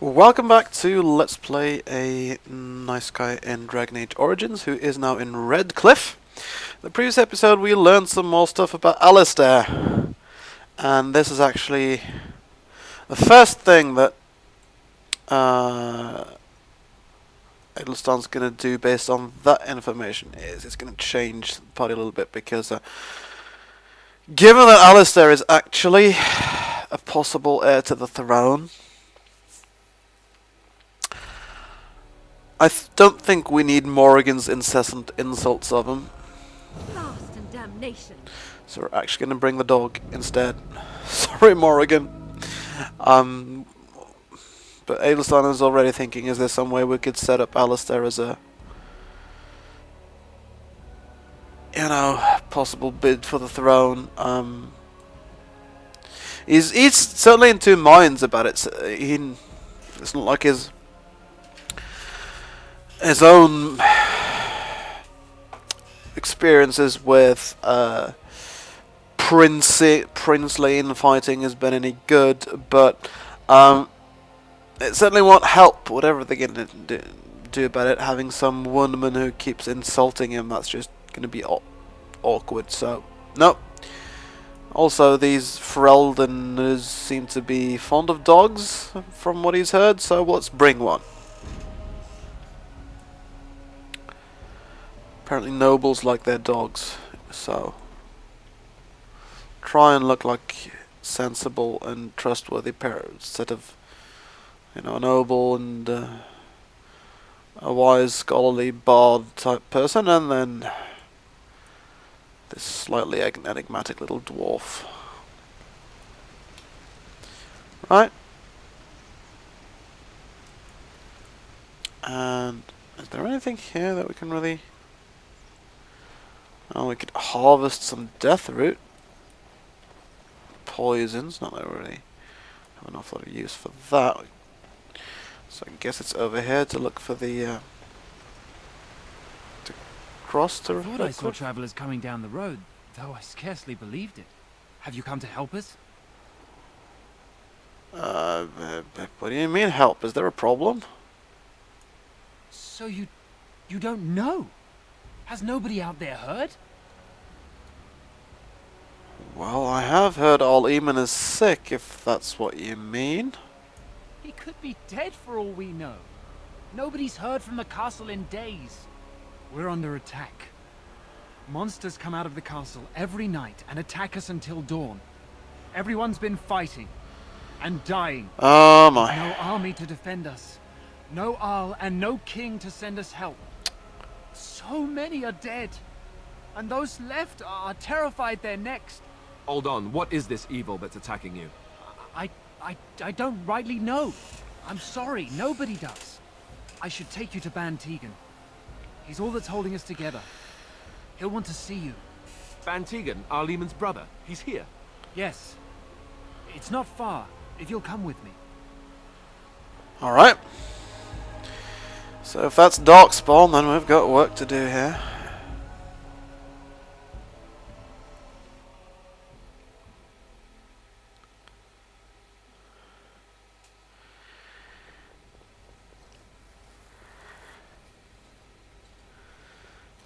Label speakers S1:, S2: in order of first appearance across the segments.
S1: Welcome back to Let's Play a nice guy in Dragon Age Origins who is now in Redcliffe. The previous episode we learned some more stuff about Alistair, and this is actually the first thing that Edelstan's going to do based on that information is it's going to change the party a little bit because given that Alistair is actually a possible heir to the throne, I don't think we need Morrigan's incessant insults of him.
S2: Blast and damnation.
S1: So we're actually going to bring the dog instead. Sorry, Morrigan. But Adelstan is already thinking, is there some way we could set up Alistair as a, possible bid for the throne? He's certainly in two minds about it. It's not like his own experiences with princely infighting has been any good, but it certainly won't help whatever they're going to do about it. Having some woman who keeps insulting him, that's just going to be awkward. So no. Also, these Fereldeners seem to be fond of dogs, from what he's heard. So let's bring one. Apparently nobles like their dogs, so try and look like sensible and trustworthy parents instead of, a noble and a wise, scholarly bard type person, and then this slightly enigmatic little dwarf. Right? And is there anything here that we can really... Oh, we could harvest some death root. Poisons, not that we really have an awful lot of use for that. So I guess it's over here to look for the to cross to
S3: I thought I saw travelers coming down the road, though I scarcely believed it. Have you come to help us?
S1: What do you mean help? Is there a problem?
S3: So you don't know? Has nobody out there heard?
S1: Well, I have heard Al Eamon is sick, if that's what you mean.
S3: He could be dead for all we know. Nobody's heard from the castle in days. We're under attack. Monsters come out of the castle every night and attack us until dawn. Everyone's been fighting and dying.
S1: Oh my.
S3: No army to defend us. No Arl and no king to send us help. So many are dead, and those left are terrified they're next.
S4: Hold on, what is this evil that's attacking you?
S3: I don't rightly know. I'm sorry, nobody does. I should take you to Ban Tegan. He's all that's holding us together. He'll want to see you.
S4: Ban Tegan, Arl Eamon's brother. He's here.
S3: Yes. It's not far, if you'll come with me.
S1: Alright. So if that's Darkspawn, then we've got work to do here.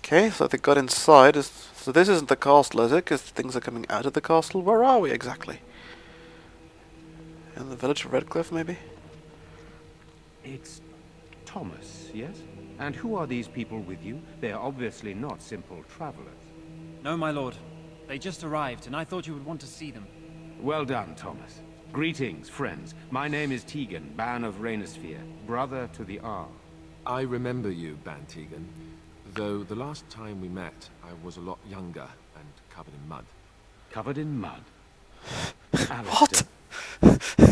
S1: Okay, so they got inside. So this isn't the castle, is it? Because things are coming out of the castle. Where are we exactly? In the village of Redcliffe, maybe?
S5: It's Thomas, yes? And who are these people with you? They are obviously not simple travelers.
S3: No, my lord. They just arrived, and I thought you would want to see them.
S5: Well done, Thomas. Greetings, friends. My name is Tegan, Ban of Rainersphere, brother to the Arl.
S4: I remember you, Ban Tegan. Though the last time we met, I was a lot younger and covered in mud.
S5: Covered in mud?
S1: What?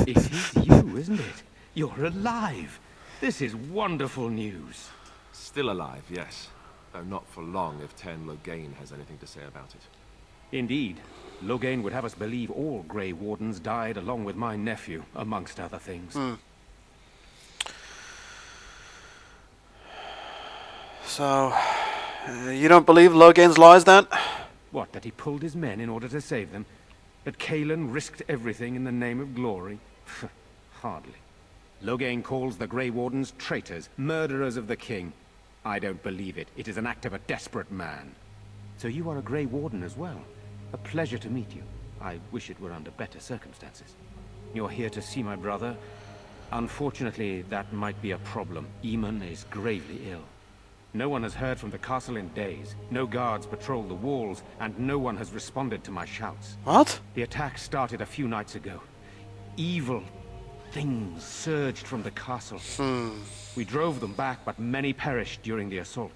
S5: It is you, isn't it? You're alive! This is wonderful news.
S4: Still alive, yes. Though not for long if Ten Loghain has anything to say about it.
S5: Indeed. Loghain would have us believe all Grey Wardens died along with my nephew, amongst other things.
S1: So, you don't believe Loghain's lies then?
S5: What, that he pulled his men in order to save them? That Cailan risked everything in the name of glory? Hardly. Loghain calls the Grey Wardens traitors, murderers of the king. I don't believe it. It is an act of a desperate man. So you are a Grey Warden as well. A pleasure to meet you. I wish it were under better circumstances. You're here to see my brother? Unfortunately, that might be a problem. Eamon is gravely ill. No one has heard from the castle in days. No guards patrol the walls, and no one has responded to my shouts.
S1: What?
S5: The attack started a few nights ago. Evil things surged from the castle. We drove them back, but many perished during the assault.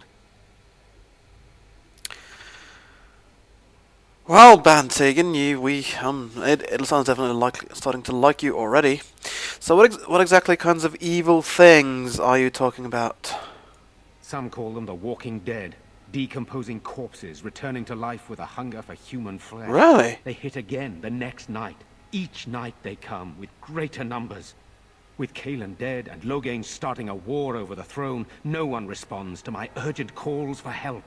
S1: Well, Bantigan, it sounds definitely starting to like you already. So what exactly kinds of evil things are you talking about?
S5: Some call them the walking dead, decomposing corpses, returning to life with a hunger for human flesh.
S1: Really?
S5: They hit again the next night. Each night they come, with greater numbers. With Caelan dead and Loghain starting a war over the throne, no one responds to my urgent calls for help.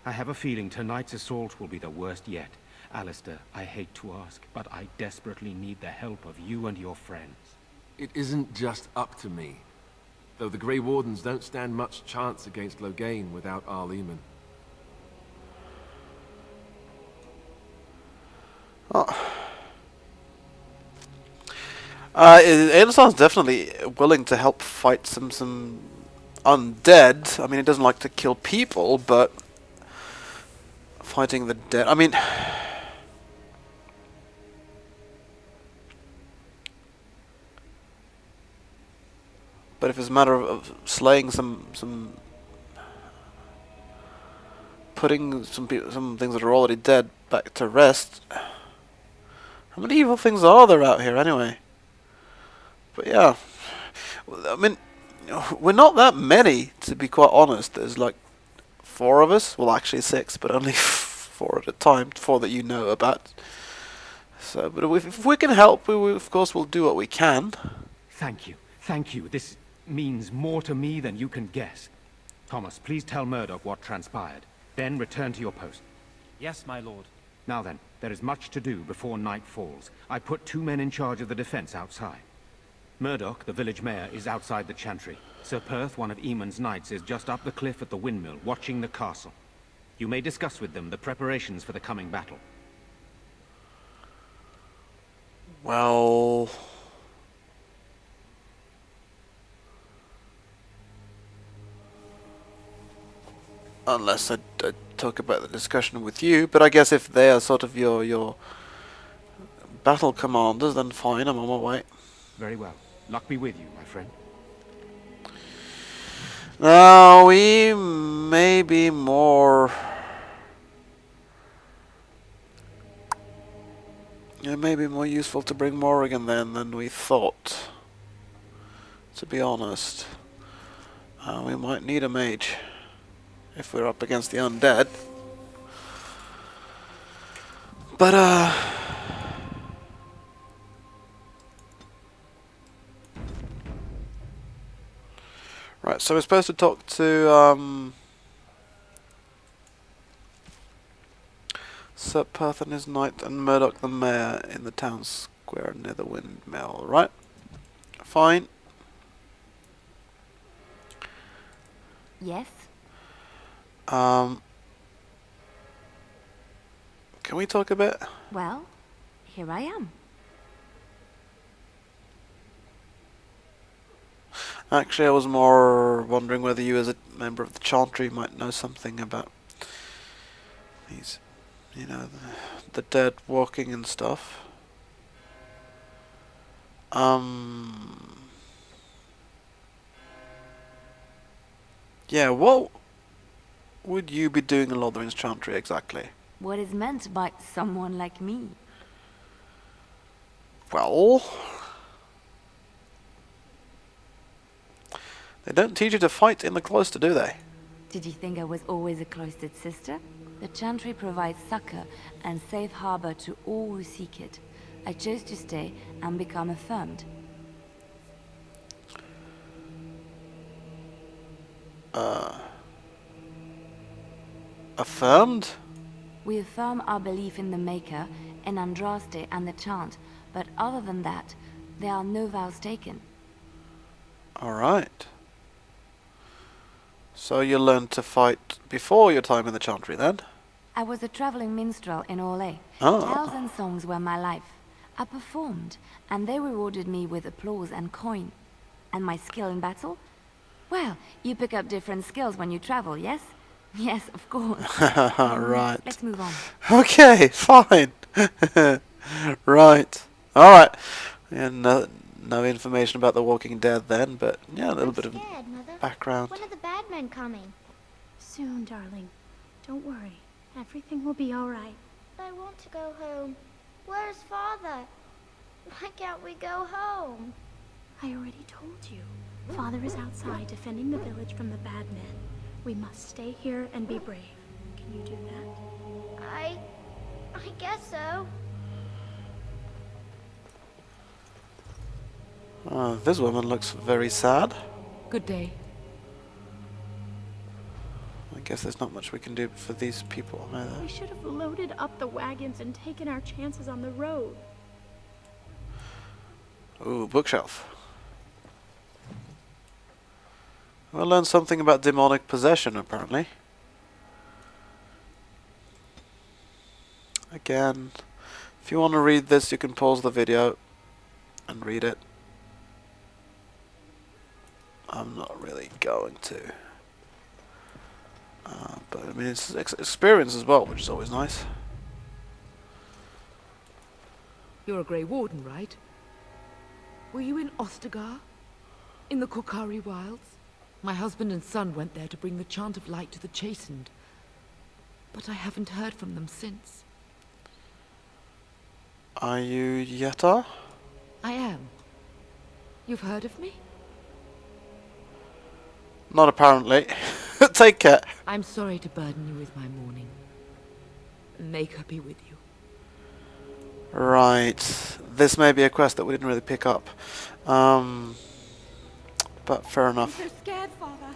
S5: I have a feeling tonight's assault will be the worst yet. Alistair, I hate to ask, but I desperately need the help of you and your friends.
S4: It isn't just up to me. Though the Grey Wardens don't stand much chance against Loghain without Arl Eamon.
S1: Aelisar's definitely willing to help fight some undead. I mean, he doesn't like to kill people, but fighting the dead. I mean, but if it's a matter of slaying putting some things that are already dead back to rest. How many evil things are there out here anyway? But yeah, I mean, we're not that many, to be quite honest. There's like 4 of us. Well, actually 6, but only 4 at a time. 4 that you know about. So, but if we can help, we of course will do what we can.
S5: Thank you. Thank you. This means more to me than you can guess. Thomas, please tell Murdoch what transpired. Then return to your post.
S3: Yes, my lord.
S5: Now then, there is much to do before night falls. I put 2 men in charge of the defense outside. Murdoch, the village mayor, is outside the chantry. Sir Perth, one of Eamon's knights, is just up the cliff at the windmill, watching the castle. You may discuss with them the preparations for the coming battle.
S1: Well, unless I talk about the discussion with you, but I guess if they are sort of your battle commanders, then fine, I'm on my way.
S5: Very well. Luck be with you, my friend.
S1: Now, we may be more... It may be more useful to bring Morrigan then than we thought, to be honest. We might need a mage if we're up against the undead. But, right, so we're supposed to talk to, Sir Perth and his knight and Murdoch the mayor in the town square near the windmill, right? Fine.
S2: Yes?
S1: Can we talk a bit?
S2: Well, here I am.
S1: Actually, I was more wondering whether you as a member of the Chantry might know something about these, you know, the dead walking and stuff. Yeah, what would you be doing in Lotherin's Chantry exactly?
S2: What is meant by someone like me?
S1: Well, they don't teach you to fight in the cloister, do they?
S2: Did you think I was always a cloistered sister? The Chantry provides succor and safe harbor to all who seek it. I chose to stay and become affirmed.
S1: Affirmed?
S2: We affirm our belief in the Maker, in Andraste and the Chant, but other than that, there are no vows taken.
S1: Alright. So you learned to fight before your time in the Chantry then?
S2: I was a traveling minstrel in Orlais.
S1: Oh.
S2: Tales and songs were my life. I performed, and they rewarded me with applause and coin. And my skill in battle? Well, you pick up different skills when you travel, yes? Yes, of course.
S1: Right.
S2: Let's move on.
S1: Okay, fine. Right. Alright. Yeah, no information about the Walking Dead then, but yeah, a little bit of
S6: Scared, Mother.
S1: background.
S6: When are the bad men coming?
S7: Soon, darling. Don't worry. Everything will be all right.
S6: I want to go home. Where's Father? Why can't we go home?
S7: I already told you. Father is outside defending the village from the bad men. We must stay here and be brave. Can you do that?
S6: I guess so.
S1: This woman looks very sad.
S8: Good day.
S1: I guess there's not much we can do for these people either.
S7: We should have loaded up the wagons and taken our chances on the road.
S1: Ooh, bookshelf. We'll learn something about demonic possession, apparently. Again, if you want to read this, you can pause the video and read it. I'm not really going to. But I mean, it's experience as well, which is always nice.
S8: You're a Grey Warden, right? Were you in Ostagar? In the Korkari Wilds? My husband and son went there to bring the chant of light to the chastened. But I haven't heard from them since.
S1: Are you Yetta?
S8: I am. You've heard of me?
S1: Not apparently. Take care.
S8: I'm sorry to burden you with my mourning. May her be with you.
S1: Right. This may be a quest that we didn't really pick up. But fair enough.
S7: I'm so scared, Father.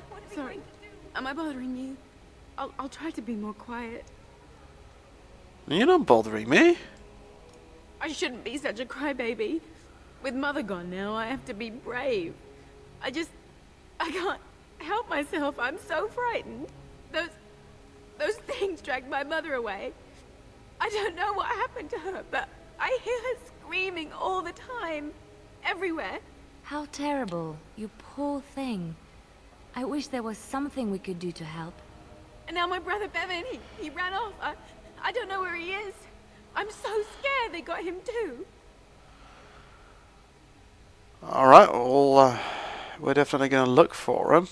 S7: What are we going to do? Am I bothering you? I'll try to be more quiet.
S1: You're not bothering me.
S7: I shouldn't be such a crybaby. With Mother gone now, I have to be brave. I can't help myself. I'm so frightened. Those things dragged my mother away. I don't know what happened to her, but I hear her screaming all the time. Everywhere.
S2: How terrible, you poor thing. I wish there was something we could do to help.
S7: And now my brother Bevan, he ran off. I don't know where he is. I'm so scared they got him too.
S1: Alright, well, we're definitely going to look for him.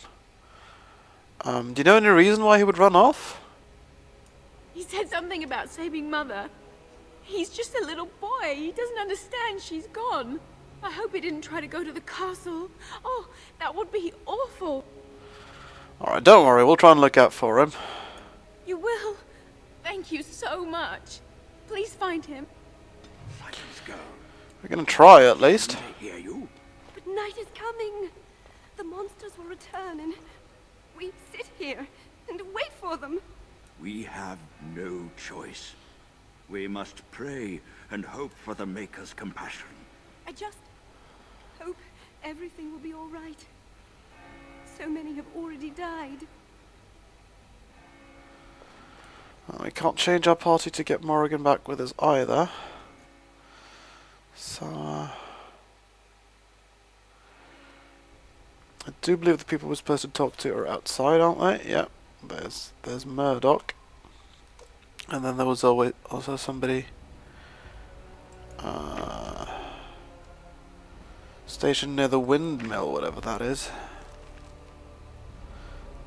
S1: Do you know any reason why he would run off?
S7: He said something about saving Mother. He's just a little boy. He doesn't understand she's gone. I hope he didn't try to go to the castle. Oh, that would be awful.
S1: Alright, don't worry, we'll try and look out for him.
S7: You will? Thank you so much. Please find him.
S9: Let us go.
S1: We're going to try at least.
S9: They hear you.
S7: But night is coming. The monsters will return and we sit here and wait for them.
S9: We have no choice. We must pray and hope for the Maker's compassion.
S7: I just hope everything will be all right. So many have already died.
S1: We can't change our party to get Morrigan back with us either. So, I do believe the people we're supposed to talk to are outside, aren't they? Yeah. There's Murdoch. And then there was also somebody stationed near the windmill, whatever that is.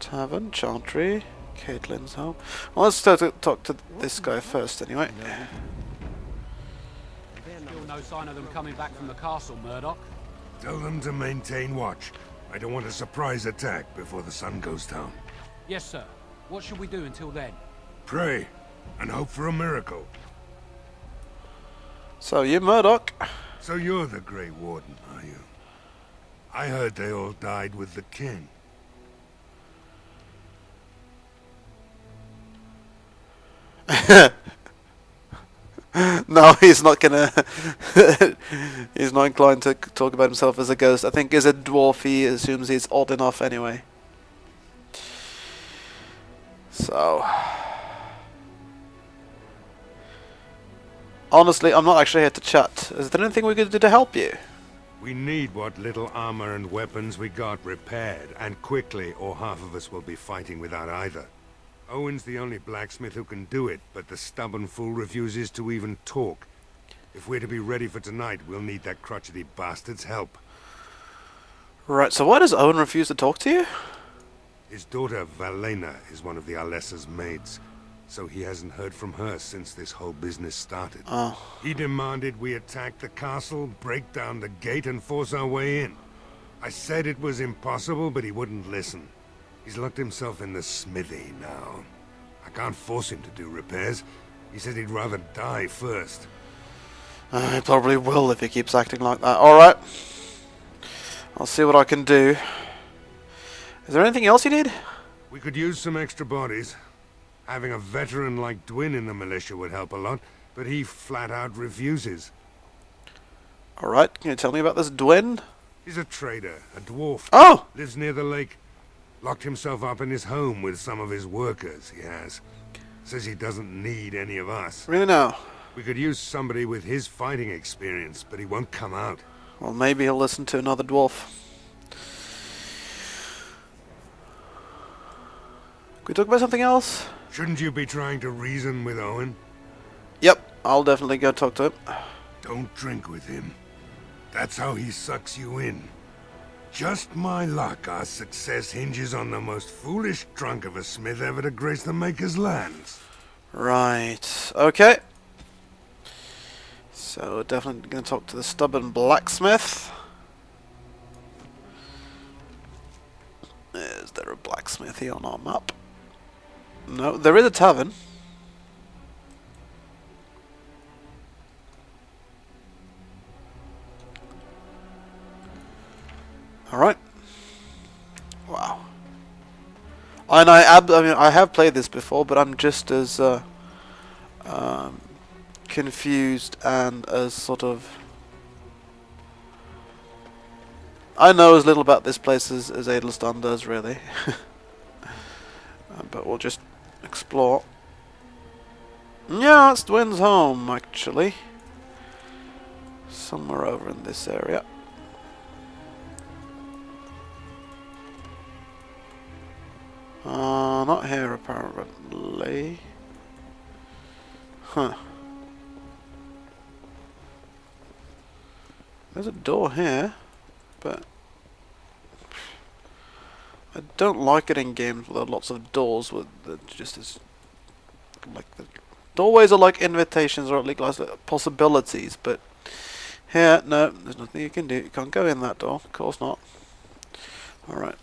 S1: Tavern, Chantry, Caitlin's home. Well, let's talk to this guy first, anyway.
S3: Still no sign of them coming back from the castle, Murdoch.
S10: Tell them to maintain watch. I don't want a surprise attack before the sun goes down.
S3: Yes, sir. What should we do until then?
S10: Pray, and hope for a miracle.
S1: So, you Murdoch.
S10: So you're the Grey Warden, are you? I heard they all died with the king.
S1: No, he's not gonna. He's not inclined to talk about himself as a ghost. I think as a dwarf, he assumes he's odd enough anyway. So, honestly, I'm not actually here to chat. Is there anything we could do to help you?
S10: We need what little armor and weapons we got repaired, and quickly, or half of us will be fighting without either. Owen's the only blacksmith who can do it, but the stubborn fool refuses to even talk. If we're to be ready for tonight, we'll need that crotchety bastard's help.
S1: Right, so why does Owen refuse to talk to you?
S10: His daughter, Valena, is one of the Alessa's maids, so he hasn't heard from her since this whole business started.
S1: Oh.
S10: He demanded we attack the castle, break down the gate, and force our way in. I said it was impossible, but he wouldn't listen. He's locked himself in the smithy now. I can't force him to do repairs. He said he'd rather die first.
S1: He probably will if he keeps acting like that. Alright. I'll see what I can do. Is there anything else you need?
S10: We could use some extra bodies. Having a veteran like Dwyn in the militia would help a lot, but he flat out refuses.
S1: Alright, can you tell me about this Dwyn?
S10: He's a trader, a dwarf.
S1: Oh!
S10: Lives near the lake. Locked himself up in his home with some of his workers, he has. Says he doesn't need any of us.
S1: Really now?
S10: We could use somebody with his fighting experience, but he won't come out.
S1: Well, maybe he'll listen to another dwarf. Can we talk about something else?
S10: Shouldn't you be trying to reason with Owen?
S1: Yep, I'll definitely go talk to him.
S10: Don't drink with him. That's how he sucks you in. Just my luck, our success hinges on the most foolish drunk of a smith ever to grace the Maker's lands.
S1: Right, okay. So, definitely going to talk to the stubborn blacksmith. Is there a blacksmithy on our map? No, there is a tavern. Alright. Wow. And I mean, I have played this before, but I'm just as confused and as sort of... I know as little about this place as Adelstan does, really. But we'll just explore. Yeah, it's Dwyn's home, actually. Somewhere over in this area. Not here, apparently. Huh. There's a door here, but I don't like it in games with lots of doors with just as like the doorways are like invitations or at least like possibilities, but here, no, there's nothing you can do. You can't go in that door, of course not. Alright.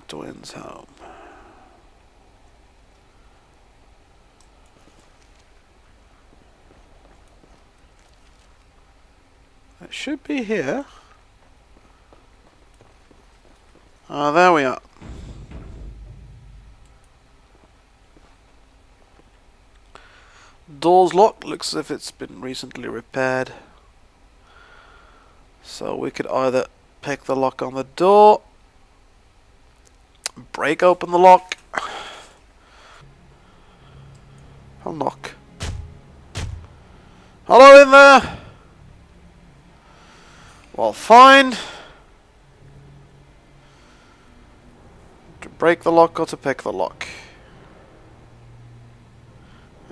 S1: Dwyn's home. It should be here. Ah, there we are. Door's locked. Looks as if it's been recently repaired. So we could either pick the lock on the door, break open the lock. I'll knock. Hello in there. Well, fine. To break the lock or to pick the lock?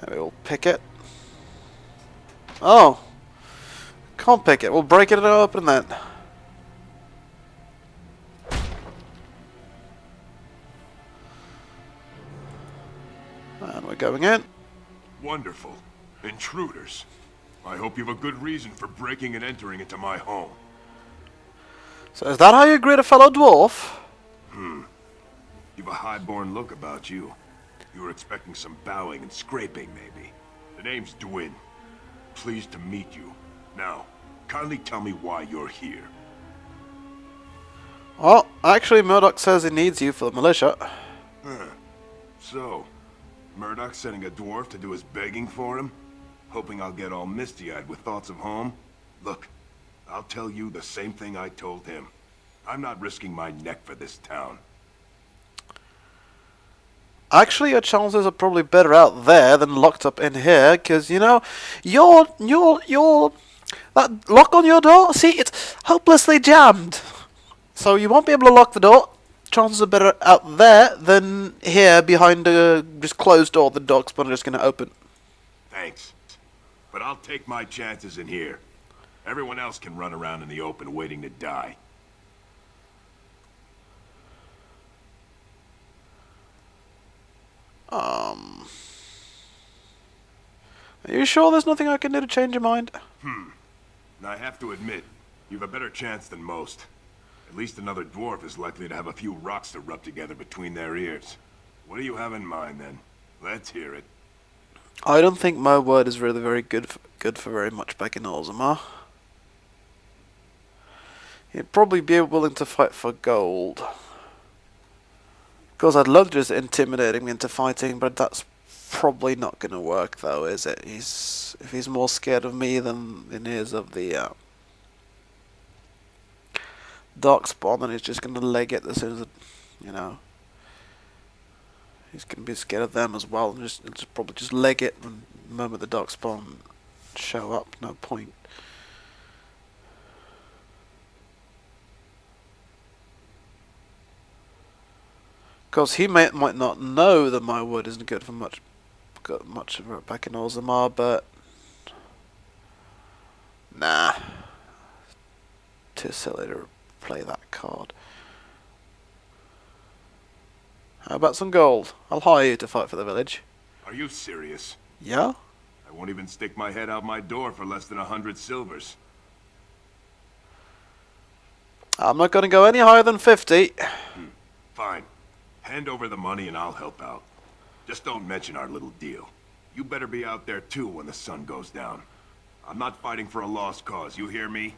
S1: Maybe we'll pick it. Oh. Can't pick it. We'll break it and open then. And we're going in.
S11: Wonderful. Intruders. I hope you have a good reason for breaking and entering into my home.
S1: So is that how you greet a fellow dwarf?
S11: You've a high-born look about you. You were expecting some bowing and scraping, maybe. The name's Dwyn. Pleased to meet you. Now, kindly tell me why you're here.
S1: Well, actually Murdoch says he needs you for the militia.
S11: So, Murdoch sending a dwarf to do his begging for him? Hoping I'll get all misty-eyed with thoughts of home? Look, I'll tell you the same thing I told him. I'm not risking my neck for this town.
S1: Actually, your chances are probably better out there than locked up in here, because, you know, that lock on your door, see, it's hopelessly jammed. So you won't be able to lock the door. Chances are better out there than here behind a just closed door the dog's are just going to open.
S11: Thanks. But I'll take my chances in here. Everyone else can run around in the open waiting to die.
S1: Are you sure there's nothing I can do to change your mind?
S11: I have to admit, you've a better chance than most. At least another dwarf is likely to have a few rocks to rub together between their ears. What do you have in mind, then? Let's hear it.
S1: I don't think my word is really very good for very much back in Orzammar. He'd probably be willing to fight for gold. Because I'd love to just intimidate him into fighting, but that's probably not going to work, though, is it? If he's more scared of me than he is of the Darkspawn, then he's just going to leg it as soon as, you know, he's going to be scared of them as well, and just probably just leg it and the moment the Darkspawn show up. No point. Because he might not know that my wood isn't good for much of it back in Orzammar, but nah, too silly to play that card. How about some gold? I'll hire you to fight for the village.
S11: Are you serious?
S1: Yeah?
S11: I won't even stick my head out my door for less than 100 silvers.
S1: I'm not going to go any higher than 50.
S11: Fine. Hand over the money and I'll help out. Just don't mention our little deal. You better be out there too when the sun goes down. I'm not fighting for a lost cause, you hear me?